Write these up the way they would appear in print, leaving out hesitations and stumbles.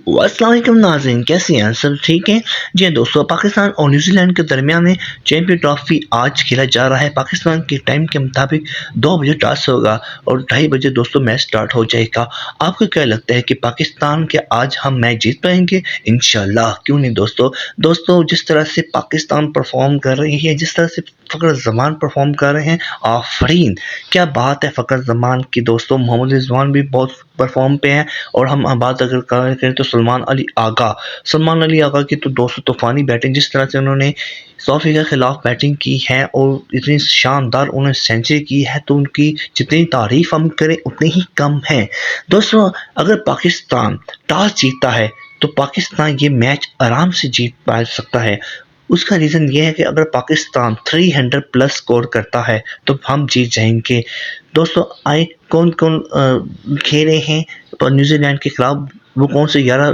अस्सलाम वालेकुम नाज़रीन, कैसे हैं सब ठीक हैं। जी हाँ दोस्तों, पाकिस्तान और न्यूजीलैंड के दरमियान में चैंपियन ट्रॉफी आज खेला जा रहा है। पाकिस्तान के टाइम के मुताबिक 2 बजे टॉस होगा और 2:30 बजे दोस्तों मैच स्टार्ट हो जाएगा। आपको क्या लगता है कि पाकिस्तान के आज हम मैच जीत पाएंगे? इंशाल्लाह, क्यों नहीं दोस्तों। दोस्तों, जिस तरह से पाकिस्तान परफॉर्म कर रही है, जिस तरह से फ़खर ज़मान परफॉर्म कर रहे हैं, आफरीन, क्या बात है फ़खर ज़मान की। दोस्तों, मोहम्मद रिजवान भी बहुत परफॉर्म पे हैं। और हम बात अगर करें तो सलमान अली आगा की तो दोस्तों तूफ़ानी बैटिंग, जिस तरह से उन्होंने साउथ अफ्रीका के खिलाफ बैटिंग की है और इतनी शानदार उन्होंने सेंचुरी की है, तो उनकी जितनी तारीफ हम करें उतनी ही कम है। दोस्तों, अगर पाकिस्तान टॉस जीतता है तो पाकिस्तान ये मैच आराम से जीत पा सकता है। उसका रीज़न ये है कि अगर पाकिस्तान 300 प्लस स्कोर करता है तो हम जीत जाएंगे। दोस्तों, आए कौन-कौन खेले हैं और न्यूजीलैंड के खिलाफ वो कौन से 11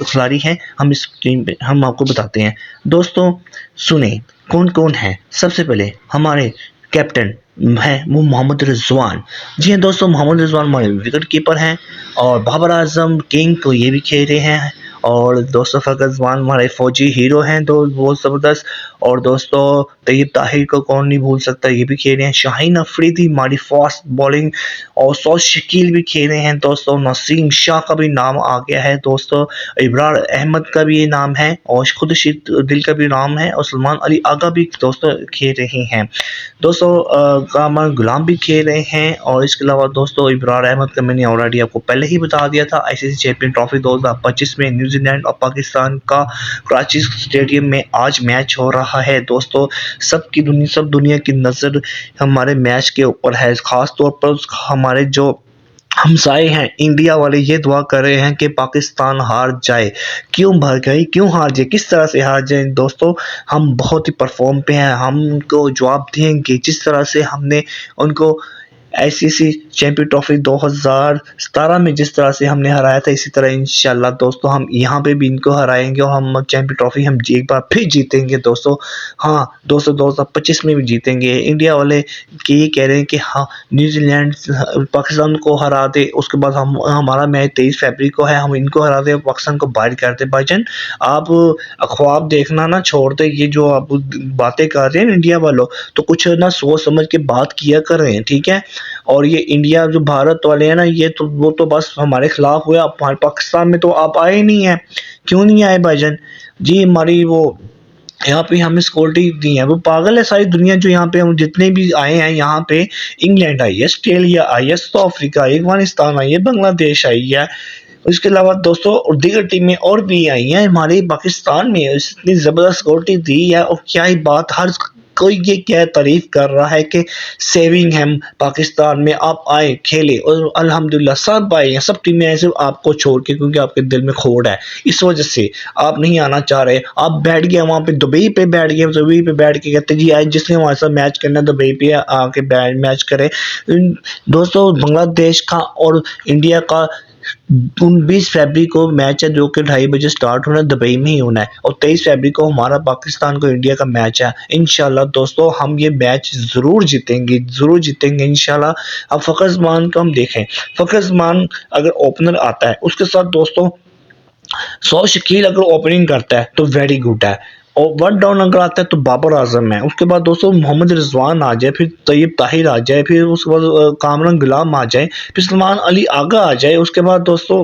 खिलाड़ी हैं, हम इस टीम पे हम आपको बताते हैं। दोस्तों सुने कौन-कौन है। सबसे पहले हमारे कैप्टन है वो मोहम्मद रिजवान। जी हाँ दोस्तों, मोहम्मद रिजवान हमारे विकेट कीपर हैं और बाबर आजम किंग को ये भी खेल रहे हैं। और दोस्तों फ़खर ज़मान हमारे फौजी हीरो हैं, तो बहुत ज़बरदस्त। और दोस्तों तैयब ताहिर को कौन नहीं भूल सकता, ये भी खेल रहे हैं। शाहीन अफरीदी हमारी फास्ट बॉलिंग और सौद शकील भी खेल रहे हैं। दोस्तों नसीम शाह का भी नाम आ गया है। दोस्तों इब्रार अहमद का भी ये नाम है और खुर्शीद दिल का भी नाम है और सलमान अली आगा भी दोस्तों खेल रहे हैं। दोस्तों कामरान गुलाम भी खेल रहे हैं। और इसके अलावा दोस्तों इब्रार अहमद का मैंने ऑलरेडी आपको पहले ही बता दिया था। आईसीसी चैंपियन ट्रॉफी 2025 में न्यूजीलैंड और पाकिस्तान का कराची स्टेडियम में आज मैच हो रहा है। दोस्तों सब दुनिया की नज़र हमारे मैच के ऊपर है। ख़ास तौर पर हमारे जो हमसाए हैं इंडिया वाले ये दुआ कर रहे हैं कि पाकिस्तान हार जाए। क्यों भाग गई, क्यों हार जाए, किस तरह से हार जाए। दोस्तों हम बहुत ही परफॉर्म पे हैं, हम उनको जवाब देंगे। जिस तरह से हमने उनको आईसीसी चैंपियन ट्रॉफी 2017 में जिस तरह से हमने हराया था, इसी तरह इंशाल्लाह दोस्तों हम यहाँ पे भी इनको हराएंगे और हम चैंपियन ट्रॉफी हम एक बार फिर जीतेंगे दोस्तों। हाँ दोस्तों, 2025 में भी जीतेंगे। इंडिया वाले कि ये कह रहे हैं कि हाँ न्यूजीलैंड पाकिस्तान को हरा दे, उसके बाद हम हमारा मैच 23 फरवरी को है, हम इनको हरा दे, पाकिस्तान को बाहर कर दे। भाईजान आप ख्वाब देखना ना छोड़ दे, ये जो आप बातें कर रहे हैं इंडिया वालों, तो कुछ ना सोच समझ के बात किया कर रहे हैं, ठीक है। और ये इंडिया जो भारत वाले हैं ना, ये तो वो तो बस हमारे खिलाफ हुए। आप पाकिस्तान में तो आप आए नहीं हैं, क्यों नहीं आए भाईजान जी। हमारी वो यहाँ पे हमें सिक्योरिटी दी है, वो पागल है सारी दुनिया जो यहाँ पे हम जितने भी आए हैं यहाँ पे। इंग्लैंड आई है, ऑस्ट्रेलिया आई है, साउथ अफ्रीका आई है, अफगानिस्तान आई है, बांग्लादेश आई है। इसके अलावा दोस्तों और दीगर टीमें और भी आई हैं हमारे पाकिस्तान में। इतनी ज़बरदस्त सिक्योरिटी दी है और क्या ही बात, हर कोई ये क्या तारीफ कर रहा है कि सेविंग है पाकिस्तान में, आप आए खेले। और अल्हम्दुलिल्लाह सब आए हैं, सब टीमें ऐसे आपको छोड़ के, क्योंकि आपके दिल में खोड़ है, इस वजह से आप नहीं आना चाह रहे। आप बैठ गए वहाँ पे, दुबई पे बैठ गए, दुबई पे बैठ के कहते जी आए जिसने हमारे साथ मैच करना दुबई पे आके मैच करे। दोस्तों बांग्लादेश का और इंडिया का 19 फरवरी को मैच है, जो कि 2:30 बजे स्टार्ट होना है, दुबई में ही होना है। और 23 फरवरी को हमारा पाकिस्तान को इंडिया का मैच है। इंशाल्लाह दोस्तों हम ये मैच ज़रूर जीतेंगे इंशाल्लाह। अब फ़खर ज़मान को हम देखें, फ़खर ज़मान अगर ओपनर आता है, उसके साथ दोस्तों सौद शकील अगर ओपनिंग करता है तो वेरी गुड है। और वन डाउन अगर आता है तो बाबर आजम है। उसके बाद दोस्तों मोहम्मद रिजवान आ जाए, फिर तैयब ताहिर आ जाए, फिर उसके बाद कामरान गुलाम आ जाए, फिर सलमान अली आगा आ जाए। उसके बाद दोस्तों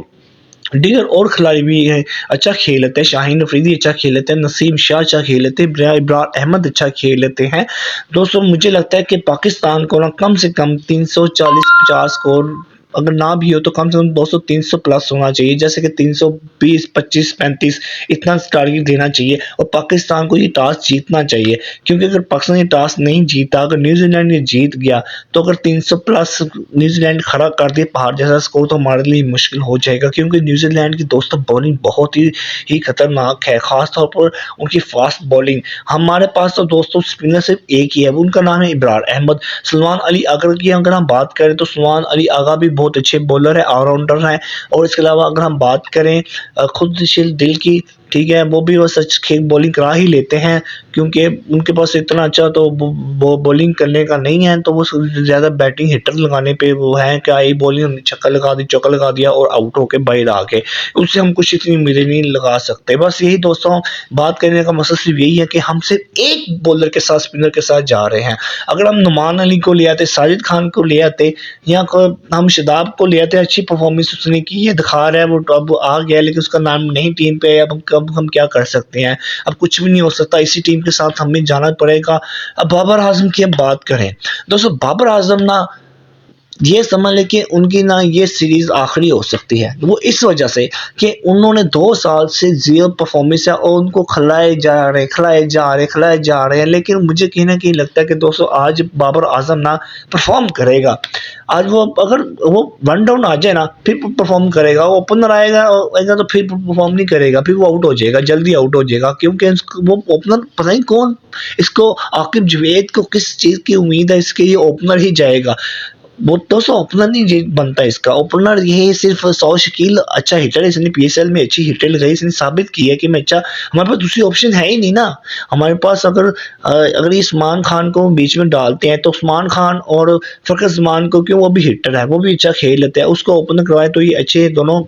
दीगर और खिलाड़ी भी हैं, अच्छा खेल लेते हैं। शाहीन अफरीदी अच्छा खेल लेते हैं, नसीम शाह अच्छा खेल लेते हैं, इब्रार अहमद अच्छा खेल लेते हैं। दोस्तों मुझे लगता है कि पाकिस्तान को ना कम से कम 340-50 स्कोर अगर ना भी हो तो कम से कम 200-300 प्लस होना चाहिए, जैसे कि 320, 25, 35 इतना टारगेट देना चाहिए। और पाकिस्तान को ये टॉस जीतना चाहिए, क्योंकि अगर पाकिस्तान ये टॉस नहीं जीता, अगर न्यूजीलैंड ये जीत गया, तो अगर 300 प्लस न्यूजीलैंड खड़ा कर दे पहाड़ जैसा स्कोर, तो हमारे लिए मुश्किल हो जाएगा। क्योंकि न्यूजीलैंड की दोस्तों बॉलिंग बहुत ही खतरनाक है, खासतौर पर उनकी फास्ट बॉलिंग। हमारे पास तो दोस्तों स्पिनर सिर्फ एक ही है, उनका नाम है इब्रार अहमद। सलमान अली आगा की अगर हम बात करें तो सलमान अली आगा भी बहुत अच्छे बॉलर है, ऑलराउंडर हैं। और इसके अलावा अगर हम बात करें खुर्शीद दिल की, ठीक है, वो भी वो सच बॉलिंग करा ही लेते हैं क्योंकि उनके पास इतना अच्छा तो वो बॉलिंग करने का नहीं है, तो वो ज़्यादा बैटिंग हिटर लगाने पे वो है कि आई बॉलिंग हमने छक्का लगा दी, चौका लगा दिया और आउट होके बाहर आ गए। उससे हम कुछ इतनी उम्मीदें नहीं लगा सकते। बस यही दोस्तों बात करने का मकसद सिर्फ यही है कि हम सिर्फ एक बॉलर के साथ, स्पिनर के साथ जा रहे हैं। अगर हम नुमान अली को ले आते, साजिद खान को ले आते या हम शादाब को ले आते, अच्छी परफॉर्मेंस उसने की है, दिखा रहा है, वो अब आ गया लेकिन उसका नाम नहीं टीम पे है। अब हम क्या कर सकते हैं, अब कुछ भी नहीं हो सकता, इसी टीम के साथ हमें जाना पड़ेगा। अब बाबर आजम की हम बात करें दोस्तों, बाबर आजम ना ये समझ लें कि उनकी ना ये सीरीज आखिरी हो सकती है। वो इस वजह से कि उन्होंने 2 साल से ज़ीरो परफॉर्मेंस है और उनको खिलाए जा रहे हैं। लेकिन मुझे कहीं न कहीं लगता है कि दोस्तों आज बाबर आजम ना परफॉर्म करेगा। आज वो अगर वो वन डाउन आ जाए ना फिर परफॉर्म करेगा, वो ओपनर आएगा तो फिर परफॉर्म नहीं करेगा, फिर वो आउट हो जाएगा, जल्दी आउट हो जाएगा क्योंकि वो ओपनर पता नहीं कौन इसको, आकिब जावेद को किस चीज़ की उम्मीद है, इसके ये ओपनर ही जाएगा। वो तो ओपनर नहीं बनता इसका, ओपनर ये सिर्फ 100 शकील अच्छा हिटर है, इसने पीएसएल में अच्छी हिटर लगाई, इसने साबित किया है कि मैं अच्छा, हमारे पास दूसरी ऑप्शन है ही नहीं ना। हमारे पास अगर ये उस्मान खान को बीच में डालते हैं तो उस्मान खान और फखर जमान को, क्यों, वो भी हिटर है, वो भी अच्छा खेल लेते हैं, उसको ओपनर करवाए तो ये अच्छे दोनों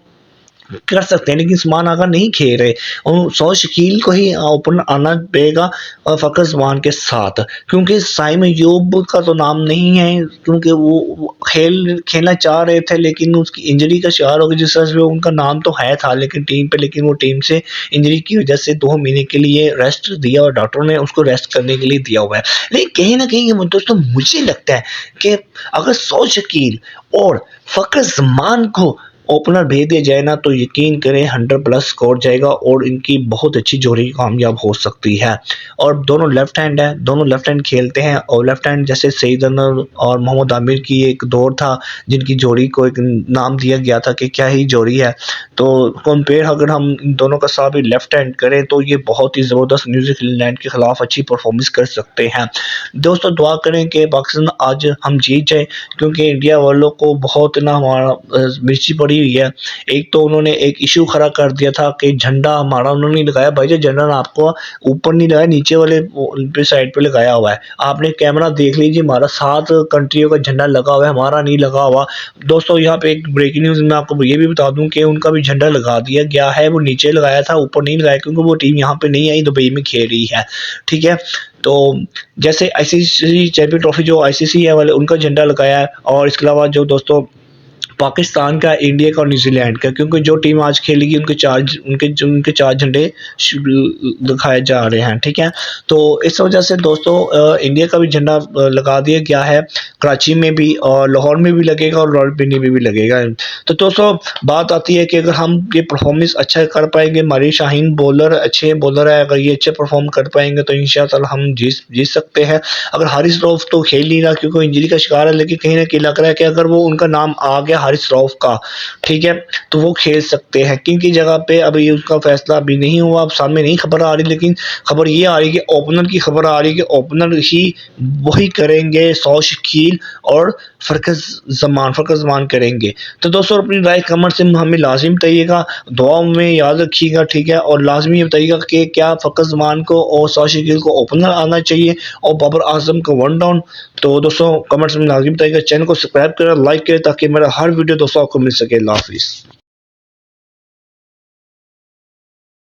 कर सकते हैं। लेकिन उस्मान आगा नहीं खेल रहे और 100 शकील को ही ओपन आना पड़ेगा और फखर जमान के साथ, क्योंकि साइम अयूब का तो नाम नहीं है, क्योंकि वो खेलना चाह रहे थे लेकिन उसकी इंजरी का शिकार हो गया। जिस तरह से उनका नाम तो है था लेकिन टीम पे, लेकिन वो टीम से इंजरी की वजह से 2 महीने के लिए रेस्ट दिया और डॉक्टरों ने उसको रेस्ट करने के लिए दिया हुआ है। लेकिन कहीं ना कहीं दोस्तों मुझे लगता है कि अगर 100 शकील और फखर जमान को ओपनर भेज दिया जाए ना तो यकीन करें 100+ स्कोर जाएगा और इनकी बहुत अच्छी जोड़ी कामयाब हो सकती है। और दोनों लेफ्ट हैंड है, दोनों लेफ्ट हैंड खेलते हैं और लेफ्ट हैंड जैसे सईद अनवर और मोहम्मद आमिर की एक दौर था जिनकी जोड़ी को एक नाम दिया गया था कि क्या ही जोड़ी है। तो कंपेयर अगर हम इन दोनों का साथ भी लेफ्ट हैंड करें तो ये बहुत ही ज़बरदस्त न्यूजीलैंड के खिलाफ अच्छी परफॉर्मेंस कर सकते हैं। दोस्तों दुआ करें कि पाकिस्तान आज हम जीत जाए, क्योंकि इंडिया वालों को बहुत ना हमारा मिर्ची पड़ी हुई है। एक तो उन्होंने एक इशू खड़ा कर दिया था कि झंडा हमारा उन्होंने लगाया, भाई जी झंडा आपको ऊपर नहीं लगाया, नीचे वाले पे साइड पे लगाया हुआ है। आपने कैमरा देख लीजिए, हमारा 7 कंट्रियों का झंडा लगा हुआ है, हमारा नहीं लगा हुआ। दोस्तों यहाँ पे एक ब्रेकिंग न्यूज़ मैं आपको ये भी बता दूं कि उनका भी झंडा लगा दिया गया है, वो नीचे लगाया था, ऊपर नहीं लगाया, क्योंकि वो टीम यहाँ पे नहीं आई, दुबई में खेल रही है। ठीक है, तो जैसे आईसीसी चैंपियन ट्रॉफी जो आईसीसी है वाले उनका झंडा लगाया है, और इसके अलावा जो दोस्तों पाकिस्तान का, इंडिया का और न्यूजीलैंड का, क्योंकि जो टीम आज खेलेगी उनके 4 झंडे दिखाए जा रहे हैं। ठीक है, तो इस वजह से दोस्तों इंडिया का भी झंडा लगा दिया गया है, कराची में भी और लाहौर में भी लगेगा और रावलपिंडी में भी लगेगा। तो दोस्तों बात आती है कि अगर हम ये परफॉर्मेंस अच्छा कर पाएंगे, हमारी शाहीन बॉलर अच्छे बॉलर है, अगर ये अच्छे परफॉर्म कर पाएंगे तो इंशाअल्लाह हम जीत सकते हैं। अगर हारिस रऊफ तो खेल नहीं रहा क्योंकि इंजरी का शिकार है, लेकिन कहीं ना कहीं लग रहा है कि अगर वो उनका नाम आ गया हारिस रऊफ का, ठीक है, तो वो खेल सकते हैं। किनकी जगह पे अभी उसका फैसला अभी नहीं हुआ, अब सामने नहीं खबर आ रही, लेकिन खबर ये आ रही है कि ओपनर की खबर आ रही है कि ओपनर ही वही करेंगे, 100 शकील और फखर जमान करेंगे। तो दोस्तों अपनी राय कमेंट से हमें लाजिम बताइएगा, दुआओं में याद रखिएगा। ठीक है, और लाजमी बताइएगा कि क्या फखर जमान को और 100 शकील को ओपनर आना चाहिए और बाबर आजम को वन डाउन। तो दोस्तों कमेंट्स में लाजमी बताइएगा, चैनल को सब्सक्राइब करें, लाइक करें ताकि मेरा हर वीडियो दोस्तों आपको मिल सके। अल्लाह हाफिज़।